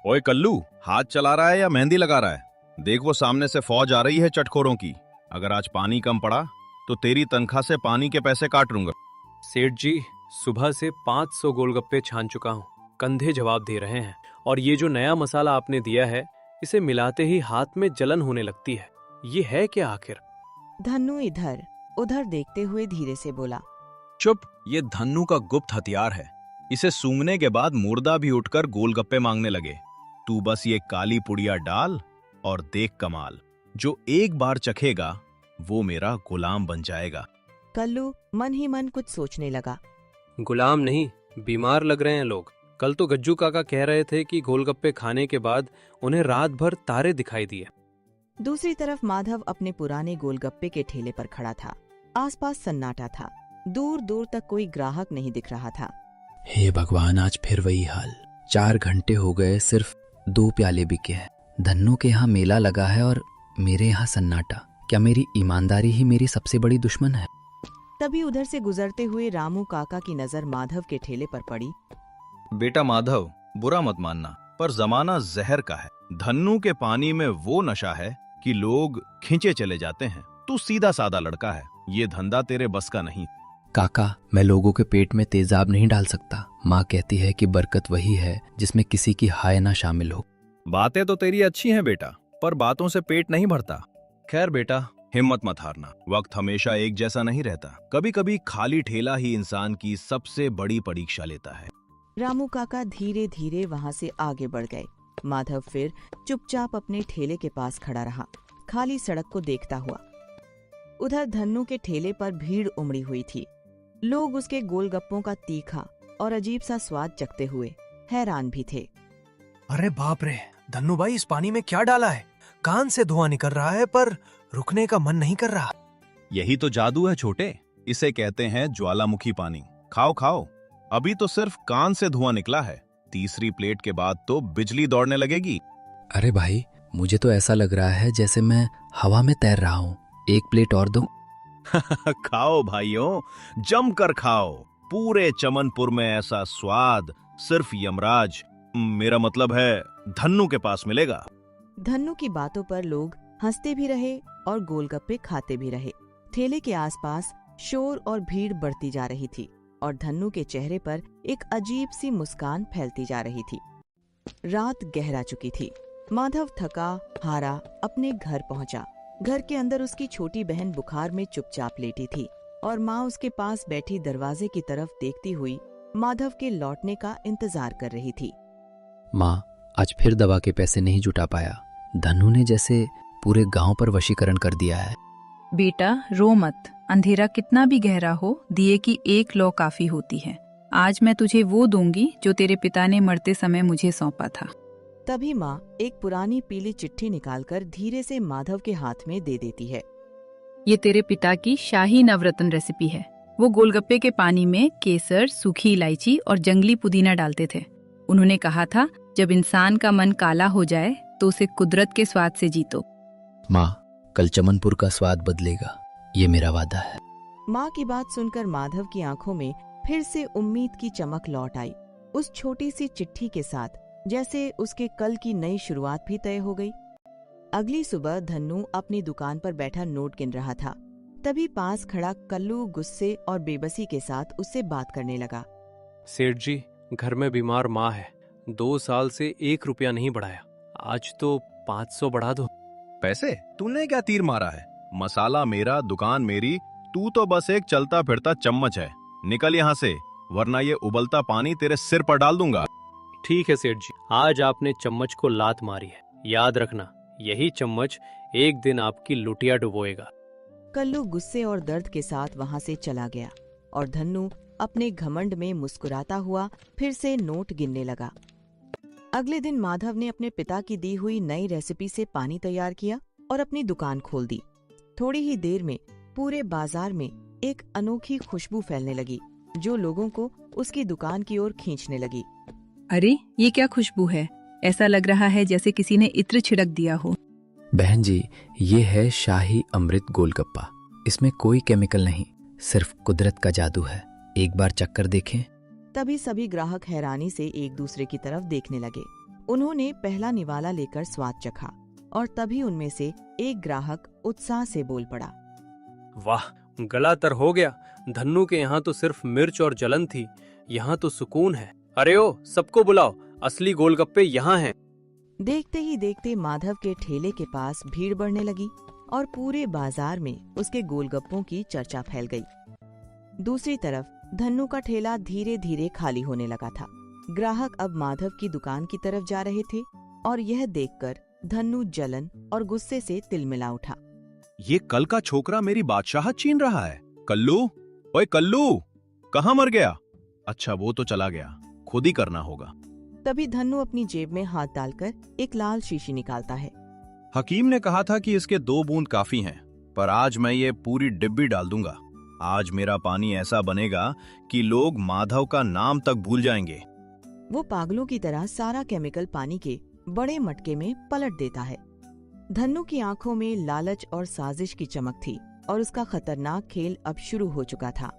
ओए कल्लू, हाथ चला रहा है या मेहंदी लगा रहा है? देख वो सामने से फौज आ रही है चटखोरों की। अगर आज पानी कम पड़ा तो तेरी तनख्वाह से पानी के पैसे काट लूंगा। सेठ जी, सुबह से 500 गोलगप्पे छान चुका हूँ। कंधे जवाब दे रहे हैं। और ये जो नया मसाला आपने दिया है, इसे मिलाते ही हाथ में जलन होने लगती है। ये है क्या आखिर? धन्नू इधर उधर देखते हुए धीरे से बोला। चुप, ये धन्नू का गुप्त हथियार है। इसे सूंघने के बाद मुर्दा भी उठकर गोलगप्पे मांगने लगे। तू बस ये काली पुड़िया डाल और देख कमाल। जो एक बार चखेगा वो मेरा गुलाम बन जाएगा। कल्लू मन ही मन कुछ सोचने लगा। गुलाम नहीं, बीमार लग रहे हैं लोग। कल तो गज्जू काका कह रहे थे कि गोलगप्पे खाने के बाद उन्हें रात भर तारे दिखाई दिए। दूसरी तरफ माधव अपने पुराने गोलगप्पे के ठेले पर खड़ा था। आसपास सन्नाटा था। दूर दूर तक कोई ग्राहक नहीं दिख रहा था। हे भगवान, आज फिर वही हाल। 4 घंटे हो गए, सिर्फ 2 प्याले बिके हैं। धन्नू के यहाँ मेला लगा है और मेरे यहाँ सन्नाटा। क्या मेरी ईमानदारी ही मेरी सबसे बड़ी दुश्मन है? तभी उधर से गुजरते हुए रामू काका की नजर माधव के ठेले पर पड़ी। बेटा माधव, बुरा मत मानना, पर जमाना जहर का है। धन्नू के पानी में वो नशा है कि लोग खींचे चले जाते हैं। तू सीधा सादा लड़का है, ये धंधा तेरे बस का नहीं। काका, मैं लोगों के पेट में तेजाब नहीं डाल सकता। माँ कहती है कि बरकत वही है जिसमें किसी की हाय ना शामिल हो। बातें तो तेरी अच्छी हैं बेटा, पर बातों से पेट नहीं भरता। खैर बेटा, हिम्मत मत हारना। वक्त हमेशा एक जैसा नहीं रहता। कभी कभी खाली ठेला ही इंसान की सबसे बड़ी परीक्षा लेता है। रामू काका धीरे धीरे वहाँ से आगे बढ़ गए। माधव फिर चुपचाप अपने ठेले के पास खड़ा रहा, खाली सड़क को देखता हुआ। उधर धन्नू के ठेले पर भीड़ उमड़ी हुई थी। लोग उसके गोलगप्पों का तीखा और अजीब सा स्वाद चखते हुए हैरान भी थे। अरे बाप रे, धन्नू भाई, इस पानी में क्या डाला है? कान से धुआं निकल रहा है पर रुकने का मन नहीं कर रहा। यही तो जादू है छोटे, इसे कहते हैं ज्वालामुखी पानी। खाओ खाओ, अभी तो सिर्फ कान से धुआं निकला है। तीसरी प्लेट के बाद तो बिजली दौड़ने लगेगी। अरे भाई, मुझे तो ऐसा लग रहा है जैसे मैं हवा में तैर रहा हूँ। 1 प्लेट और दो। खाओ भाइयों, जमकर खाओ। पूरे चमनपुर में ऐसा स्वाद सिर्फ यमराज, मेरा मतलब है धन्नू के पास मिलेगा। धन्नू की बातों पर लोग हंसते भी रहे और गोलगप्पे खाते भी रहे। ठेले के आसपास शोर और भीड़ बढ़ती जा रही थी और धन्नू के चेहरे पर एक अजीब सी मुस्कान फैलती जा रही थी। रात गहरा चुकी थी। माधव थका हारा अपने घर पहुंचा। घर के अंदर उसकी छोटी बहन बुखार में चुपचाप लेटी थी और माँ उसके पास बैठी दरवाजे की तरफ देखती हुई माधव के लौटने का इंतजार कर रही थी। माँ, आज फिर दवा के पैसे नहीं जुटा पाया। धन्नू ने जैसे पूरे गांव पर वशीकरण कर दिया है। बेटा रो मत, अंधेरा कितना भी गहरा हो, दिए की एक लौ काफी होती है। आज मैं तुझे वो दूंगी जो तेरे पिता ने मरते समय मुझे सौंपा था। तभी माँ एक पुरानी पीली चिट्ठी निकालकर धीरे से माधव के हाथ में दे देती है। ये तेरे पिता की शाही नवरत्न रेसिपी है। वो गोलगप्पे के पानी में केसर, सूखी इलायची और जंगली पुदीना डालते थे। उन्होंने कहा था, जब इंसान का मन काला हो जाए तो उसे कुदरत के स्वाद से जीतो। माँ, कल चमनपुर का स्वाद बदलेगा, ये मेरा वादा है। माँ की बात सुनकर माधव की आंखों में फिर से उम्मीद की चमक लौट आई। उस छोटी सी चिट्ठी के साथ जैसे उसके कल की नई शुरुआत भी तय हो गई। अगली सुबह धन्नू अपनी दुकान पर बैठा नोट गिन रहा था। तभी पास खड़ा कल्लू गुस्से और बेबसी के साथ उससे बात करने लगा। सेठ जी, घर में बीमार माँ है। 2 साल से 1 रुपया नहीं बढ़ाया। आज तो 500 बढ़ा दो। पैसे? तूने क्या तीर मारा है? मसाला मेरा, दुकान मेरी, तू तो बस एक चलता फिरता चम्मच है। निकल यहाँ से, वरना ये उबलता पानी तेरे सिर पर डाल दूंगा। ठीक है सेठ जी, आज आपने चम्मच को लात मारी है। याद रखना, यही चम्मच एक दिन आपकी लुटिया डुबोएगा। कल्लू गुस्से और दर्द के साथ वहां से चला गया और धन्नू अपने घमंड में मुस्कुराता हुआ फिर से नोट गिनने लगा। अगले दिन माधव ने अपने पिता की दी हुई नई रेसिपी से पानी तैयार किया और अपनी दुकान खोल दी। थोड़ी ही देर में पूरे बाजार में एक अनोखी खुशबू फैलने लगी जो लोगों को उसकी दुकान की ओर खींचने लगी। अरे ये क्या खुशबू है? ऐसा लग रहा है जैसे किसी ने इत्र छिड़क दिया हो। बहन जी, ये है शाही अमृत गोलगप्पा। इसमें कोई केमिकल नहीं, सिर्फ कुदरत का जादू है। एक बार चक्कर देखें। तभी सभी ग्राहक हैरानी से एक दूसरे की तरफ देखने लगे। उन्होंने पहला निवाला लेकर स्वाद चखा और तभी उनमें से एक ग्राहक उत्साह से बोल पड़ा। वाह, गला तर हो गया। धन्नू के यहाँ तो सिर्फ मिर्च और जलन थी, यहाँ तो सुकून है। अरे ओ, सबको बुलाओ, असली गोलगप्पे यहाँ हैं। देखते ही देखते माधव के ठेले के पास भीड़ बढ़ने लगी और पूरे बाजार में उसके गोलगप्पों की चर्चा फैल गई। दूसरी तरफ धन्नू का ठेला धीरे धीरे खाली होने लगा था। ग्राहक अब माधव की दुकान की तरफ जा रहे थे और यह देखकर धन्नू जलन और गुस्से से तिलमिला उठा। ये कल का छोकरा मेरी बादशाहत छीन रहा है। कल्लू, ओए कल्लू, कहाँ मर गया? अच्छा, वो तो चला गया, खुद ही करना होगा। तभी धन्नू अपनी जेब में हाथ डालकर एक लाल शीशी निकालता है। हकीम ने कहा था कि इसके 2 बूंद काफी हैं, पर आज मैं ये पूरी डिब्बी डाल दूंगा। आज मेरा पानी ऐसा बनेगा कि लोग माधव का नाम तक भूल जाएंगे। वो पागलों की तरह सारा केमिकल पानी के बड़े मटके में पलट देता है। धन्नू की आंखों में लालच और साजिश की चमक थी और उसका खतरनाक खेल अब शुरू हो चुका था।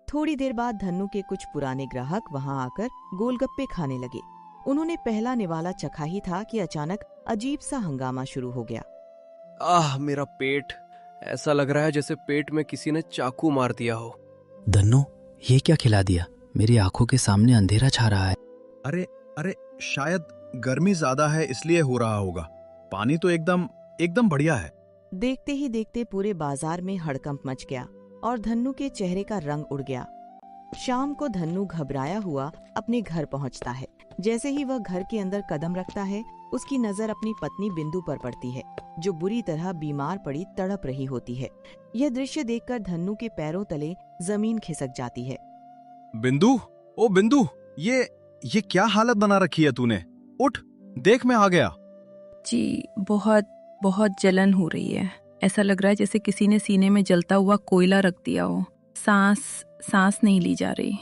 थोड़ी देर बाद धन्नू के कुछ पुराने ग्राहक वहां आकर गोलगप्पे खाने लगे। उन्होंने पहला निवाला चखा ही था कि अचानक अजीब सा हंगामा शुरू हो गया। आह, मेरा पेट, ऐसा लग रहा है जैसे पेट में किसी ने चाकू मार दिया हो। धन्नो, ये क्या खिला दिया? मेरी आंखों के सामने अंधेरा छा रहा है। अरे अरे, शायद गर्मी ज्यादा है इसलिए हो रहा होगा। पानी तो एकदम बढ़िया है। देखते ही देखते पूरे बाजार में हड़कंप मच गया और धन्नू के चेहरे का रंग उड़ गया। शाम को धन्नू घबराया हुआ अपने घर पहुंचता है। जैसे ही वह घर के अंदर कदम रखता है, उसकी नजर अपनी पत्नी बिंदु पर पड़ती है, जो बुरी तरह बीमार पड़ी तड़प रही होती है। यह दृश्य देखकर धन्नू के पैरों तले जमीन खिसक जाती है। बिंदु, ओ बिंदु, ये क्या हालत बना रखी है तूने? उठ, देख मैं आ गया। जी, बहुत बहुत जलन हो रही है। ऐसा लग रहा है जैसे किसी ने सीने में जलता हुआ कोयला रख दिया हो। सांस नहीं ली जा रही।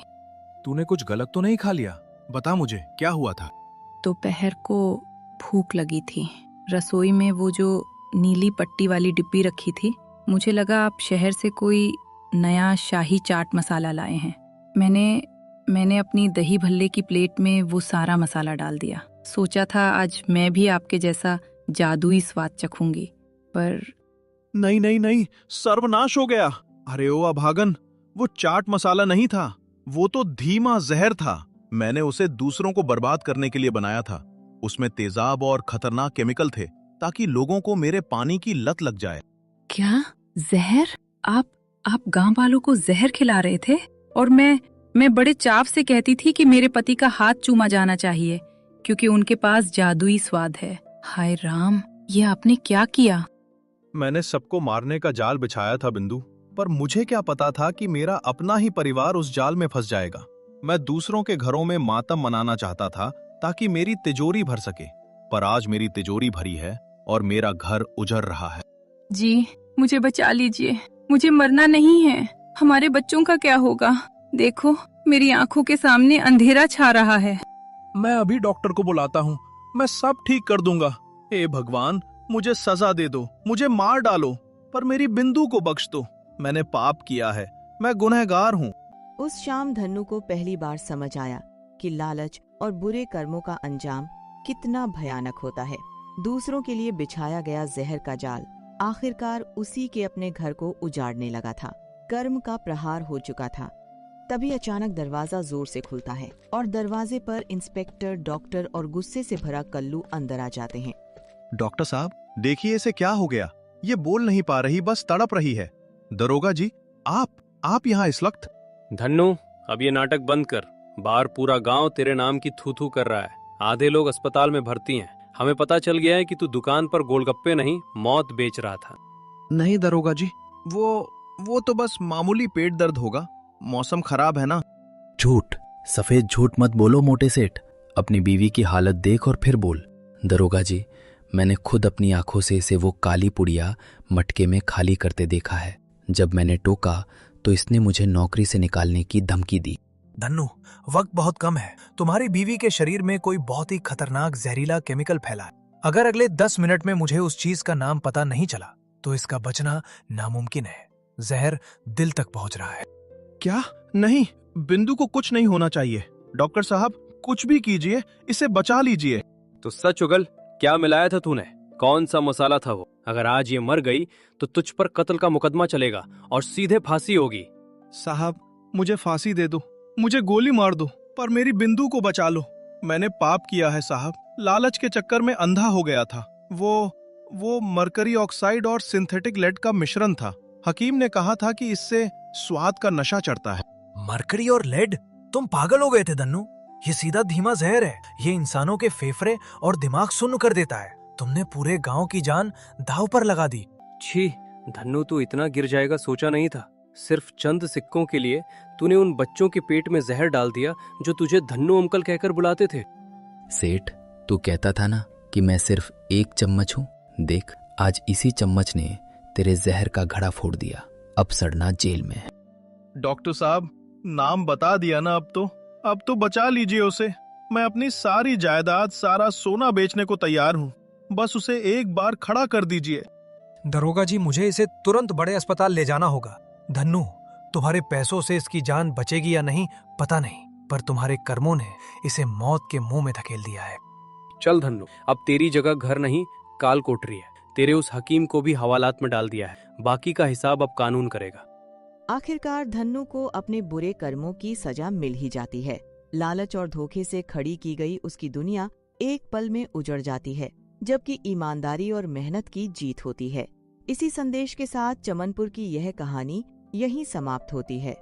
तूने कुछ गलत तो नहीं खा लिया? बता मुझे, क्या हुआ था? दोपहर को भूख लगी थी। रसोई में वो जो नीली पट्टी वाली डिब्बी रखी थी, मुझे लगा आप शहर से कोई नया शाही चाट मसाला लाए हैं। मैंने अपनी दही भल्ले की प्लेट में वो सारा मसाला डाल दिया। सोचा था आज मैं भी आपके जैसा जादुई स्वाद चखूंगी, पर नहीं, सर्वनाश हो गया। अरे ओ अभागन, वो चाट मसाला नहीं था, वो तो धीमा जहर था। मैंने उसे दूसरों को बर्बाद करने के लिए बनाया था। उसमें तेजाब और खतरनाक केमिकल थे ताकि लोगों को मेरे पानी की लत लग जाए। क्या जहर? आप गांव वालों को जहर खिला रहे थे? और मैं बड़े चाव से कहती थी कि मेरे पति का हाथ चूमा जाना चाहिए क्योंकि उनके पास जादुई स्वाद है। हाय राम, ये आपने क्या किया? मैंने सबको मारने का जाल बिछाया था बिंदु, पर मुझे क्या पता था कि मेरा अपना ही परिवार उस जाल में फंस जाएगा। मैं दूसरों के घरों में मातम मनाना चाहता था ताकि मेरी तिजोरी भर सके, पर आज मेरी तिजोरी भरी है और मेरा घर उजड़ रहा है। जी, मुझे बचा लीजिए, मुझे मरना नहीं है। हमारे बच्चों का क्या होगा? देखो, मेरी आंखों के सामने अंधेरा छा रहा है। मैं अभी डॉक्टर को बुलाता हूँ, मैं सब ठीक कर दूंगा। हे भगवान, मुझे सजा दे दो, मुझे मार डालो, पर मेरी बिंदु को बख्श दो। मैंने पाप किया है, मैं गुनहगार हूँ। उस शाम धन्नू को पहली बार समझ आया कि लालच और बुरे कर्मों का अंजाम कितना भयानक होता है। दूसरों के लिए बिछाया गया जहर का जाल आखिरकार उसी के अपने घर को उजाड़ने लगा था। कर्म का प्रहार हो चुका था। तभी अचानक दरवाजा जोर से खुलता है और दरवाजे पर इंस्पेक्टर, डॉक्टर और गुस्से से भरा कल्लू अंदर आ जाते हैं। डॉक्टर साहब, देखिए इसे क्या हो गया। ये बोल नहीं पा रही, बस तड़प रही है। दरोगा जी, आप यहाँ इस वक्त? धन्नू, अब ये नाटक बंद कर। बाहर पूरा गांव तेरे नाम की थू थू कर रहा है। आधे लोग अस्पताल में भर्ती हैं। हमें पता चल गया है कि तू दुकान पर गोलगप्पे नहीं, मौत बेच रहा था। नहीं दरोगा जी, वो तो बस मामूली पेट दर्द होगा। मौसम खराब है ना। झूठ, सफेद झूठ मत बोलो मोटे सेठ। अपनी बीवी की हालत देख और फिर बोल। दरोगा जी, मैंने खुद अपनी आंखों से इसे वो काली पुड़िया मटके में खाली करते देखा है। जब मैंने टोका तो इसने मुझे नौकरी से निकालने की धमकी दी। धन्नू, वक्त बहुत कम है। तुम्हारी बीवी के शरीर में कोई बहुत ही खतरनाक जहरीला केमिकल फैला है। अगर अगले 10 मिनट में मुझे उस चीज का नाम पता नहीं चला तो इसका बचना नामुमकिन है। जहर दिल तक पहुंच रहा है। क्या? नहीं, बिंदु को कुछ नहीं होना चाहिए। डॉक्टर साहब, कुछ भी कीजिए, इसे बचा लीजिए। तो सच उगल, क्या मिलाया था तूने? कौन सा मसाला था वो? अगर आज ये मर गई तो तुझ पर कत्ल का मुकदमा चलेगा और सीधे फांसी होगी। साहब, मुझे फांसी दे दो, मुझे गोली मार दो, पर मेरी बिंदु को बचा लो। मैंने पाप किया है साहब, लालच के चक्कर में अंधा हो गया था। वो मरकरी ऑक्साइड और सिंथेटिक लेड का मिश्रण था। हकीम ने कहा था कि इससे स्वाद का नशा चढ़ता है। मरकरी और लेड? तुम पागल हो गए थे धन्नू। ये सीधा धीमा जहर है। ये इंसानों के फेफड़े और दिमाग सुन्न कर देता है। तुमने पूरे गांव की जान दांव पर लगा दी। छी धन्नू, तू इतना गिर जाएगा सोचा नहीं था। सिर्फ चंद सिक्कों के लिए तूने उन बच्चों के पेट में जहर डाल दिया जो तुझे धन्नू अंकल कहकर बुलाते थे। सेठ, तू कहता था ना कि मैं सिर्फ एक चम्मच हूँ। देख, आज इसी चम्मच ने तेरे जहर का घड़ा फोड़ दिया। अब सड़ना जेल में है। डॉक्टर साहब, नाम बता दिया ना, अब तो बचा लीजिए उसे। मैं अपनी सारी जायदाद, सारा सोना बेचने को तैयार हूँ। बस उसे एक बार खड़ा कर दीजिए। दरोगा जी, मुझे इसे तुरंत बड़े अस्पताल ले जाना होगा। धन्नू, तुम्हारे पैसों से इसकी जान बचेगी या नहीं पता नहीं, पर तुम्हारे कर्मों ने इसे मौत के मुंह में धकेल दिया है। चल धन्नू, अब तेरी जगह घर नहीं काल कोठरी है। तेरे उस हकीम को भी हवालात में डाल दिया है। बाकी का हिसाब अब कानून करेगा। आखिरकार धन्नू को अपने बुरे कर्मों की सजा मिल ही जाती है। लालच और धोखे से खड़ी की गई उसकी दुनिया एक पल में उजड़ जाती है, जबकि ईमानदारी और मेहनत की जीत होती है। इसी संदेश के साथ चमनपुर की यह कहानी यहीं समाप्त होती है।